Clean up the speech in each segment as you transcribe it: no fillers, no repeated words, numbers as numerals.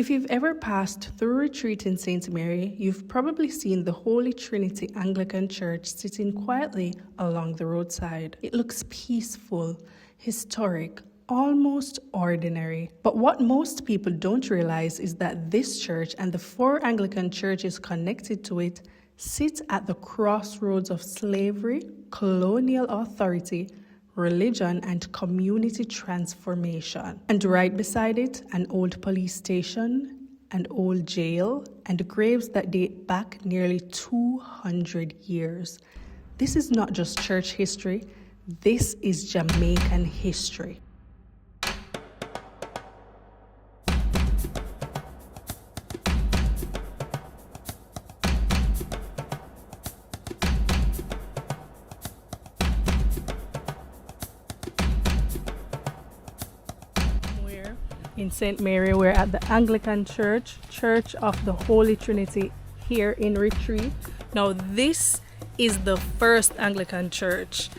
If you've ever passed through retreatSt.Mary, you've probably seen the Holy Trinity Anglican Church sitting quietly along the roadside. It looks peaceful, historic, almost ordinary. But what most people don't realize is that this church and the 4 Anglican churches connected to it sit at the crossroads of slavery, colonial authority, religion, and community transformation. And right beside it, an old police station, an old jail, and graves that date back nearly 200 years. This is not just church history, this is Jamaican history. In St. Mary, we're at the Anglican Church, Church of the Holy Trinity here in Retreat. Now, this is the first Anglican church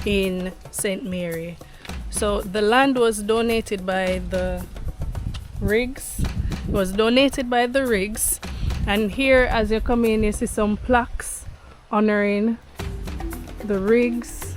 in St. Mary. So the land was donated by the Riggs. It was donated by the Riggs. And here, as you come in, you see some plaques honoring the Riggs.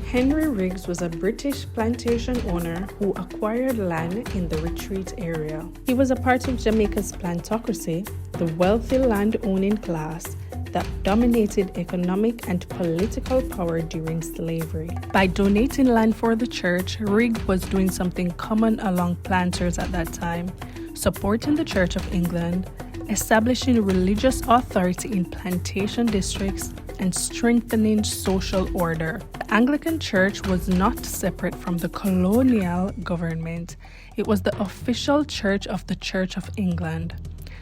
Henry Riggs was a British plantation owner who acquired land in the Retreat area. He was a part of Jamaica's plantocracy, the wealthy land-owning class that dominated economic and political power during slavery. By donating land for the church, Riggs was doing something common among planters at that time, supporting the Church of England, establishing religious authority in plantation districts, and strengthening social order. The Anglican Church was not separate from the colonial government. It was the official church of the Church of England.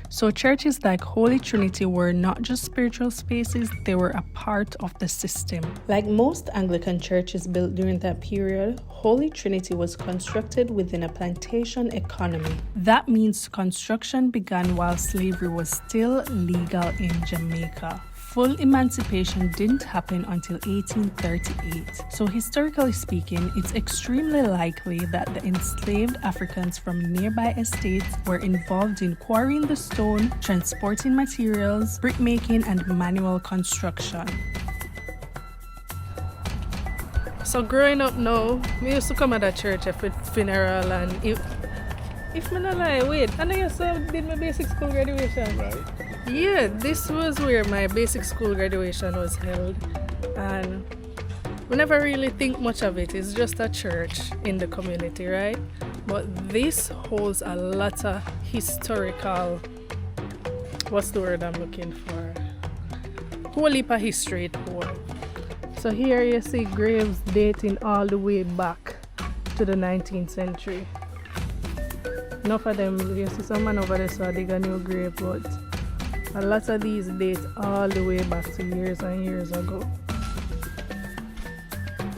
So churches like Holy Trinity were not just spiritual spaces, they were a part of the system. Like most Anglican churches built during that period, Holy Trinity was constructed within a plantation economy. That means construction began while slavery was still legal in Jamaica. Full emancipation didn't happen until 1838. So historically speaking, it's extremely likely that the enslaved Africans from nearby estates were involved in quarrying the stone, transporting materials, brickmaking, and manual construction. So growing up now, we used to come at the church for funeral, and if me not lie, wait, I know you did my basic school graduation. Right. Yeah, this was where my basic school graduation was held, and we never really think much of it. It's just a church in the community, right? But this holds a lot of historical, what's the word I'm looking for? Whole heap of history it holds. So here you see graves dating all the way back to the 19th century. Enough of them, you see some man over there so dig a new grave, but a lot of these date all the way back to years and years ago.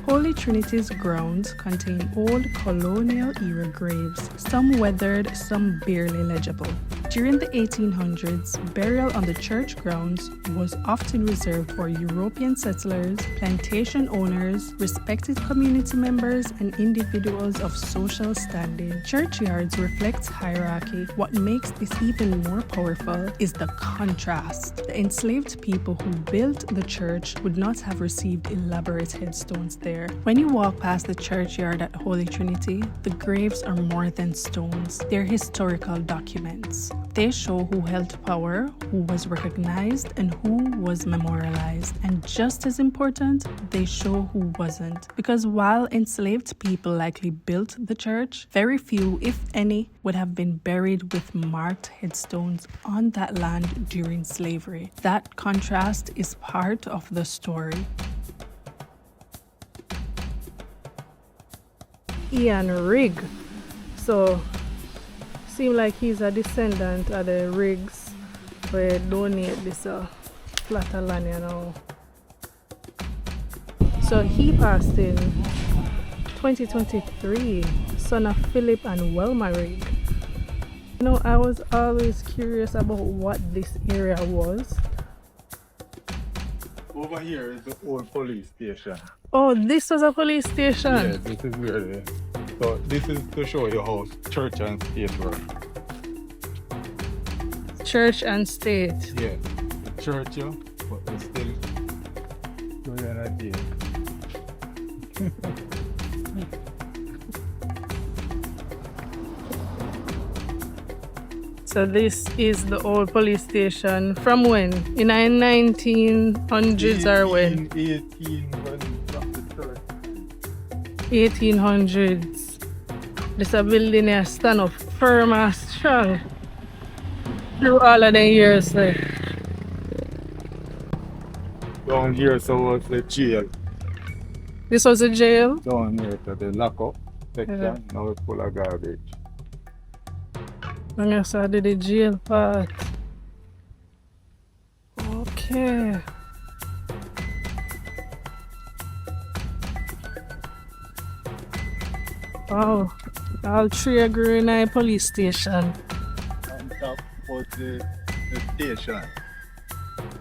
Holy Trinity's grounds contain old colonial era graves, some weathered, some barely legible. During the 1800s, burial on the church grounds was often reserved for European settlers, plantation owners, respected community members, and individuals of social standing. Churchyards reflect hierarchy. What makes this even more powerful is the contrast. The enslaved people who built the church would not have received elaborate headstones there. When you walk past the churchyard at Holy Trinity, the graves are more than stones. They're historical documents. They show who held power, who was recognized, and who was memorialized. And just as important, they show who wasn't. Because while enslaved people likely built the church, very few, if any, would have been buried with marked headstones on that land during slavery. That contrast is part of the story. Ian Rigg. So, seem like he's a descendant of the Riggs where donate this plot of land, you know. So he passed in 2023, son of Philip and Welma Rigg. You know, I was always curious about what this area was. Over here is the old police station. Oh, this was a police station? Yeah, this is where So this is to show you how church and state work. Church and State. Yeah. The church, yeah, but they still going on jail. So this is the old police station. From when? In the 1900s or when? 18 when from the church. 1800s. This a building here stand up firm and strong through all of the years. Down here, so was the jail. This was a jail. Down here to the lockup section. Yeah. Now it's full of garbage. And I saw the jail part. Okay. Wow. All three are growing in a police station. On top was the station.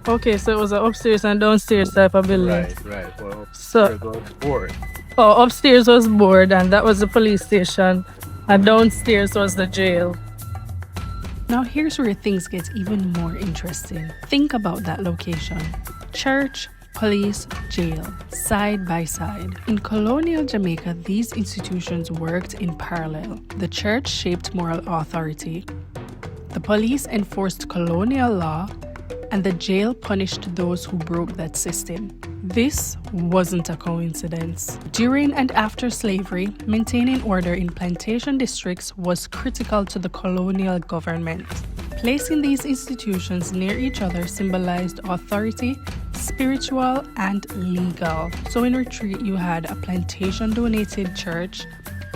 Okay, so it was an upstairs and downstairs type of building. Right. Well, So- it was board. Oh, upstairs was board and that was the police station. And downstairs was the jail. Now here's where things get even more interesting. Think about that location. Church, police, jail, side by side. In colonial Jamaica, these institutions worked in parallel. The church shaped moral authority. The police enforced colonial law, and the jail punished those who broke that system. This wasn't a coincidence. During and after slavery, maintaining order in plantation districts was critical to the colonial government. Placing these institutions near each other symbolized authority, spiritual and legal. So in Retreat, you had a plantation-donated church,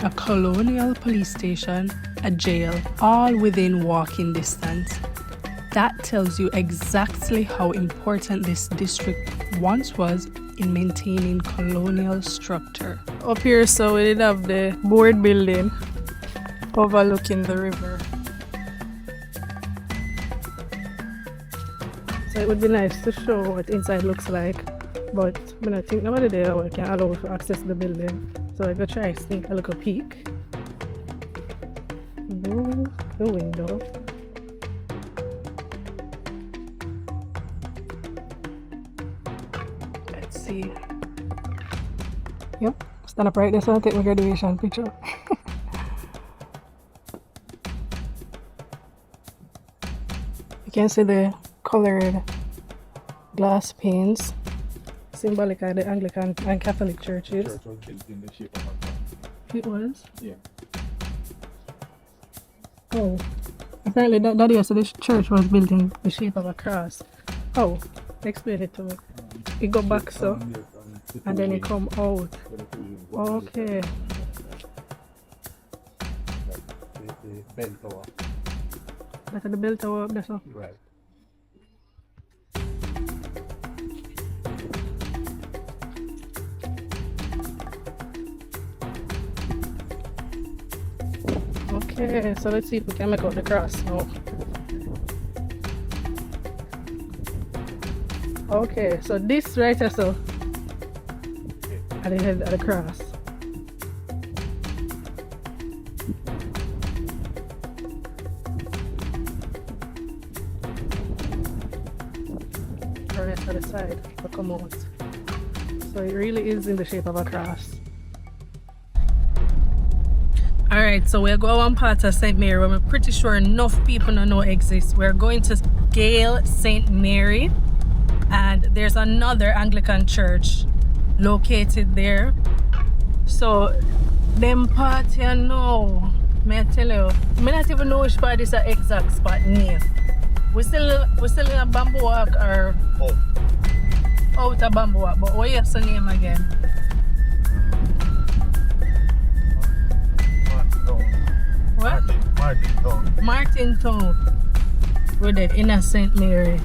a colonial police station, a jail, all within walking distance. That tells you exactly how important this district once was in maintaining colonial structure. Up here, so we did have the board building overlooking the river. So it would be nice to show what inside looks like, but when I think nobody there we can allow to access the building. So I go try to sneak a little peek through the window. Let's see. Yep, stand up right there so I'll take my graduation picture. You can see the colored glass panes, symbolic of the Anglican and Catholic churches. The church was built in the shape of a cross. It was? Yeah. Oh. Apparently that year, so this church was built in the shape of a cross. Oh, explain it to me. It go back so, and then it come out. Okay. The bell tower. That's the bell tower up there, so. Right. Okay, so let's see if we can make out the cross now. Okay, so this right here, so at the head of the cross. The rest of the side will come out. So it really is in the shape of a cross. Alright, so we're going one part of St. Mary where we're pretty sure enough people don't know exists. We're going to Gale St. Mary, and there's another Anglican church located there. So them part you know, may I tell you, I not even know which part is the exact spot name. We still in a bamboo walk or out of bamboo walk, but what is the name again? What? Martin Town. We're there in a St. Mary.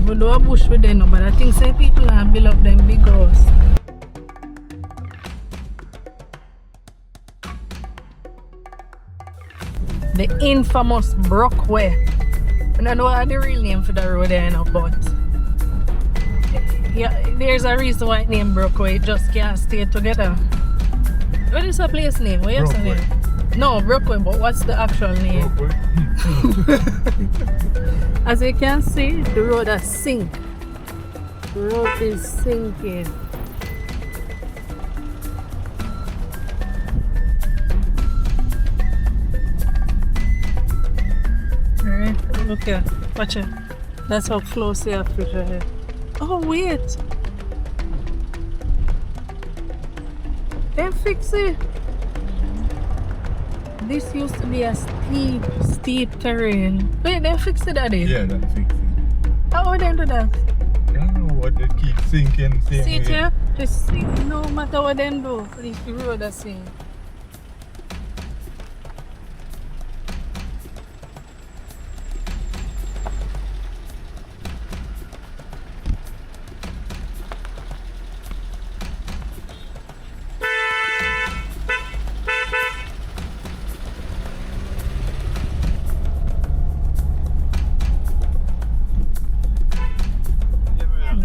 even though a bush with them, but I think say people are build up them big house. The infamous Brookway. I don't know what the real name for the road there, but yeah, there's a reason why it named Brookway. It just can't stay together. What is the place name? What is the name? No, Brookway, but what's the actual name? As you can see, the road has sink. The road is sinking. Alright, look here. Watch it. That's how close you have to drive. Oh, wait. They fix it. This used to be a steep terrain. Wait, they fixed it, Daddy? Yeah, they fixed it. How would they do that? I don't know what they keep sinking. See it here? Just see, no matter what they do, it's the road that's sink.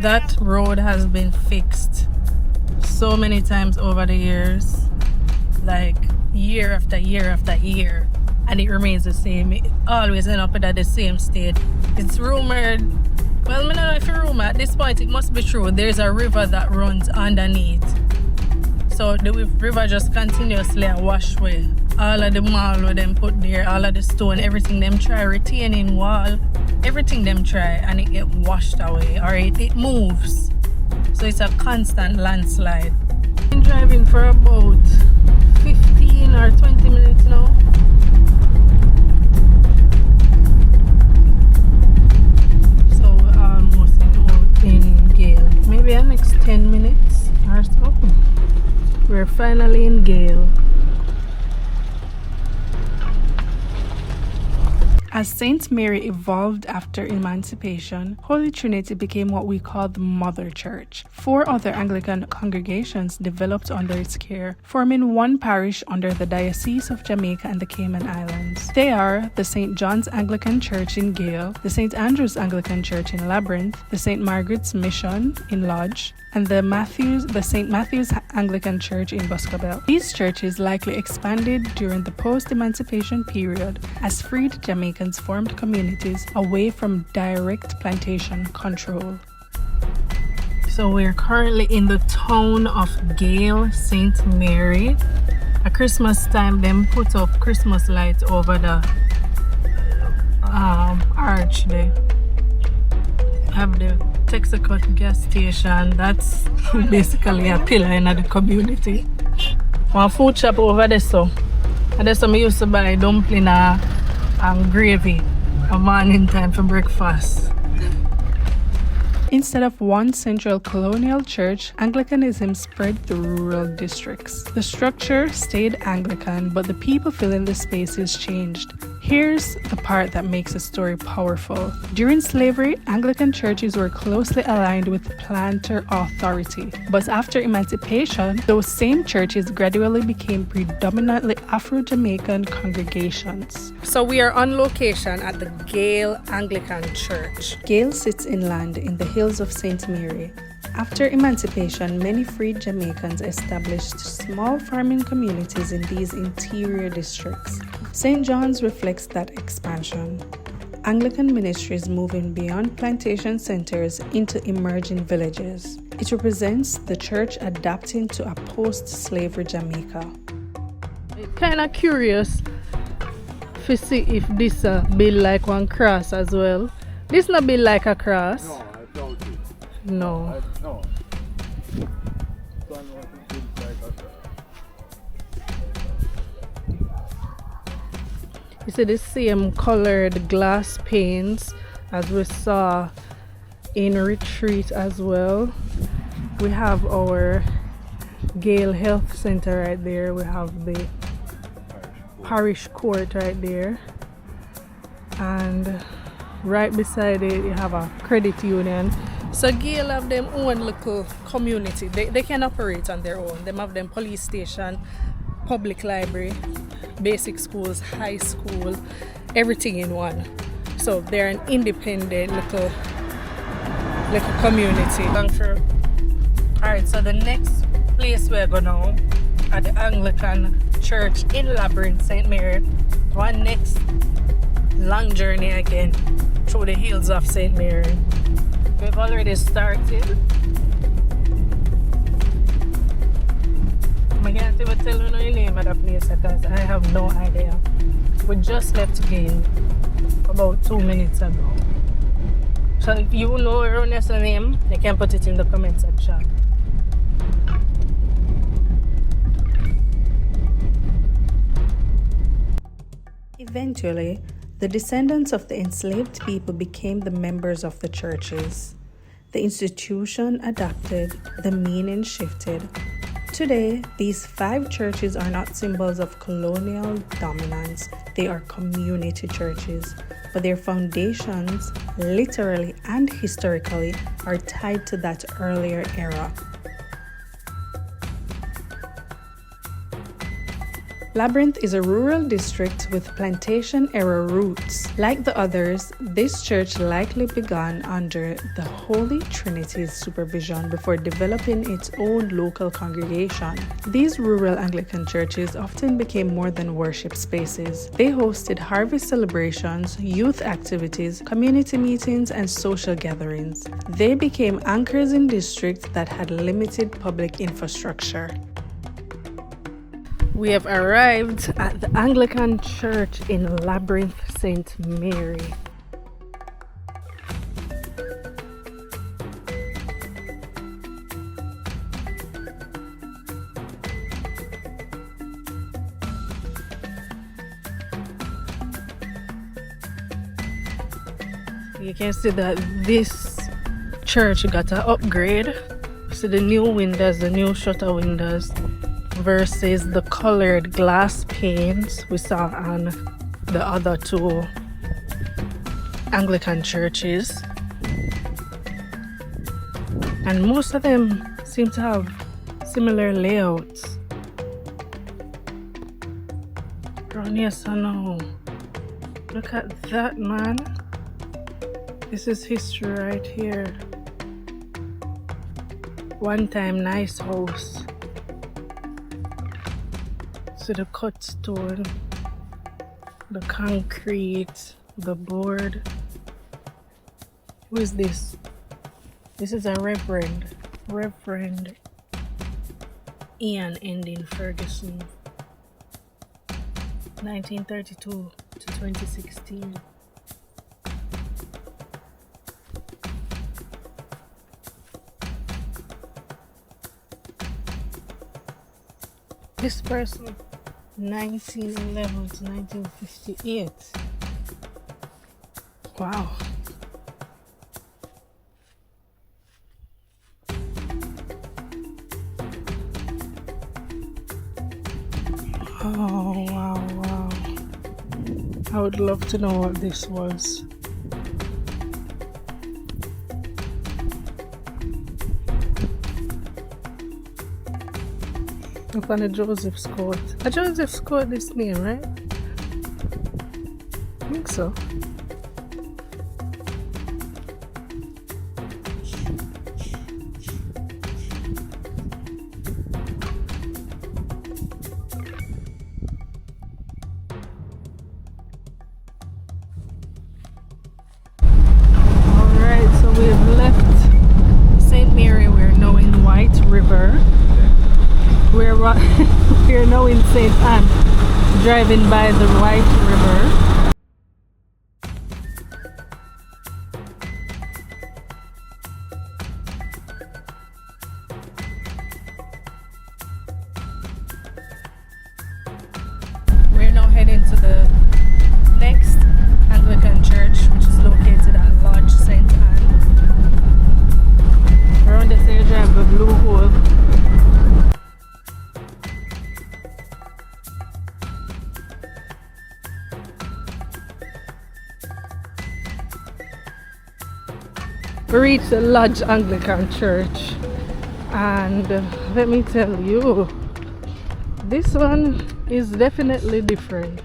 That road has been fixed so many times over the years, like year after year after year, and it remains the same. It always ends up at the same state. It's rumored, well, I don't know if it's rumor, at this point it must be true, there's a river that runs underneath. So the river just continuously wash away all of the marl with them put there, all of the stone, everything them try retaining wall, everything them try, and it get washed away, or it moves. So it's a constant landslide. Been driving for about 15 or 20 minutes now. So we're almost in Gale. Maybe the next 10 minutes or so. We're finally in Gale. As St. Mary evolved after Emancipation, Holy Trinity became what we call the Mother Church. 4 other Anglican congregations developed under its care, forming one parish under the Diocese of Jamaica and the Cayman Islands. They are the St. John's Anglican Church in Gale, the St. Andrew's Anglican Church in Labyrinth, the St. Margaret's Mission in Lodge, and the St. Matthew's Anglican Church in Boscobel. These churches likely expanded during the post-emancipation period as freed Jamaicans formed communities away from direct plantation control. So we're currently in the town of Gale, St. Mary. At Christmas time, them put up Christmas lights over the arch there. Have the Texacut gas station. That's basically a pillar in the community. One food shop over there, so. And there's some used to buy dumpling and gravy a morning time for breakfast. Instead of one central colonial church, Anglicanism spread through rural districts. The structure stayed Anglican, but the people filling the spaces changed. Here's the part that makes the story powerful. During slavery, Anglican churches were closely aligned with planter authority. But after emancipation, those same churches gradually became predominantly Afro-Jamaican congregations. So we are on location at the Gale Anglican Church. Gale sits inland in the hills of St. Mary. After emancipation, many freed Jamaicans established small farming communities in these interior districts. St. John's reflects that expansion. Anglican ministries moving beyond plantation centers into emerging villages. It represents the church adapting to a post-slavery Jamaica. Kind of curious to see if this build like one cross as well. This not build like a cross. No, I doubt it. No. No. You see the same colored glass panes as we saw in retreat as well. We have our Gale Health Center right there. We have the Parish Court right there. And Right beside it, you have a credit union. So Gale have them own local community. They can operate on their own. They have them police station, public library, basic schools, high school, everything in one. So they're an independent little community. Alright, so the next place we're going now at the Anglican Church in Labyrinth, St. Mary. One next long journey again through the hills of St. Mary. We've already started. I can't even tell you the name of the place because I have no idea. We just left again about 2 minutes ago. So if you know Ronnie's name, you can put it in the comment section. Eventually, the descendants of the enslaved people became the members of the churches. The institution adapted, the meaning shifted. Today, these 5 churches are not symbols of colonial dominance, they are community churches, but their foundations, literally and historically, are tied to that earlier era. Labyrinth is a rural district with Plantation-era roots. Like the others, this church likely began under the Holy Trinity's supervision before developing its own local congregation. These rural Anglican churches often became more than worship spaces. They hosted harvest celebrations, youth activities, community meetings, and social gatherings. They became anchors in districts that had limited public infrastructure. We have arrived at the Anglican Church in Labyrinth, St. Mary. You can see that this church got an upgrade. See the new windows, the new shutter windows, versus the colored glass panes we saw on the other 2 Anglican churches. And most of them seem to have similar layouts. Yes, I know. Look at that, man. This is history right here. One time nice house. So the cut stone, the concrete, the board. Who is this? This is a Reverend Ian Ending Ferguson, 1932 to 2016. This person, 1911 to 1958. Wow. Oh, wow. I would love to know what this was. Up on a Joseph's coat. A Joseph's coat, this name, right? I think so. Alright, so we have left St. Mary. We're now in White River. We're now in St. Anne, driving by the White River. We're now heading to the next Anglican church, which is located at Lodge St. Anne. Around this area, drive the Blue Hole. We reached the Lodge Anglican Church, and let me tell you, this one is definitely different.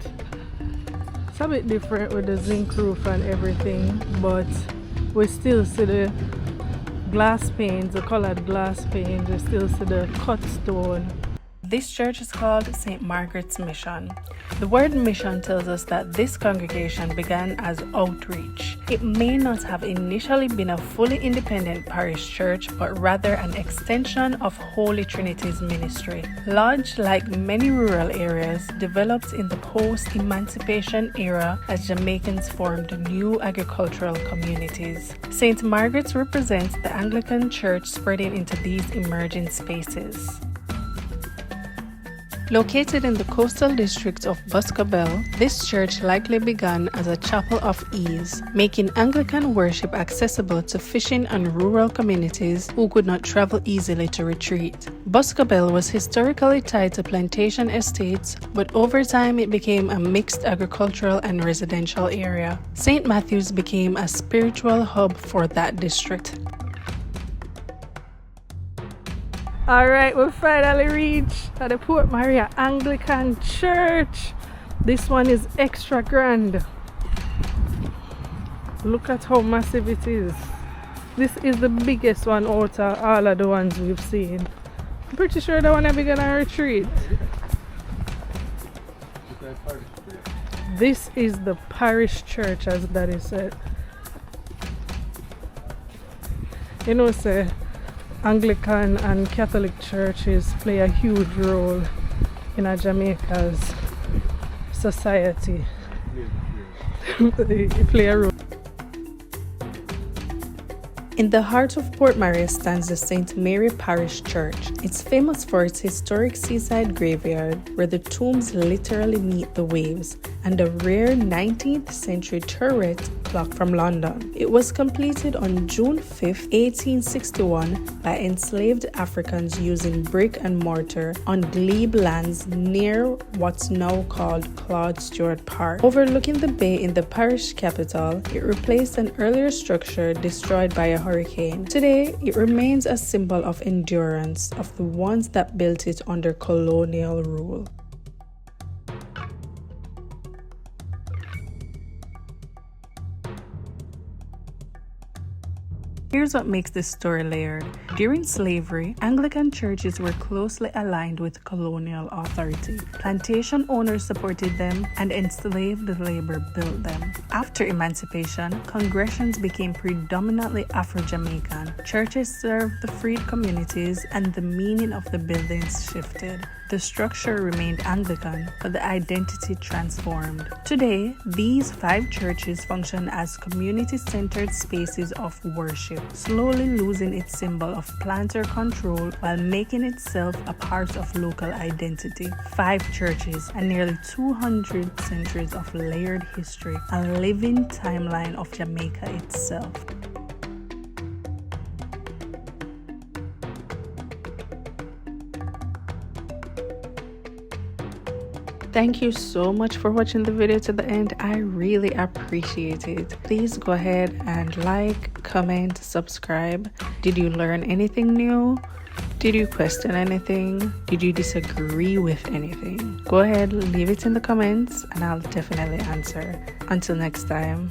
It's a bit different with the zinc roof and everything, but we still see the glass panes, the colored glass panes. We still see the cut stone. This church is called St. Margaret's Mission. The word mission tells us that this congregation began as outreach. It may not have initially been a fully independent parish church, but rather an extension of Holy Trinity's ministry. Lodge, like many rural areas, developed in the post-Emancipation era as Jamaicans formed new agricultural communities. St. Margaret's represents the Anglican Church spreading into these emerging spaces. Located in the coastal district of Boscobel, this church likely began as a chapel of ease, making Anglican worship accessible to fishing and rural communities who could not travel easily to retreat. Boscobel was historically tied to plantation estates, but over time it became a mixed agricultural and residential area. St. Matthew's became a spiritual hub for that district. Alright, we finally reached the Port Maria Anglican Church. This one is extra grand. Look at how massive it is. This is the biggest one out of all of the ones we've seen. I'm pretty sure the one I'm gonna retreat. This is the Parish Church, as Daddy said. You know, say Anglican and Catholic churches play a huge role in Jamaica's society. They play a role. In the heart of Port Maria stands the St. Mary Parish Church. It's famous for its historic seaside graveyard where the tombs literally meet the waves, and a rare 19th century turret clock from London. It was completed on June 5, 1861 by enslaved Africans using brick and mortar on glebe lands near what's now called Claude Stewart Park. Overlooking the bay in the parish capital, it replaced an earlier structure destroyed by a hurricane. Today, it remains a symbol of endurance of the ones that built it under colonial rule. Here's what makes this story layered. During slavery, Anglican churches were closely aligned with colonial authority. Plantation owners supported them, and enslaved labor built them. After emancipation, congregations became predominantly Afro-Jamaican. Churches served the freed communities, and the meaning of the buildings shifted. The structure remained Anglican, but the identity transformed. Today, these 5 churches function as community-centered spaces of worship, slowly losing its symbol of planter control while making itself a part of local identity. 5 churches and nearly 200 centuries of layered history, a living timeline of Jamaica itself. Thank you so much for watching the video to the end. I really appreciate it. Please go ahead and like, comment, subscribe. Did you learn anything new? Did you question anything? Did you disagree with anything? Go ahead, leave it in the comments and I'll definitely answer. Until next time.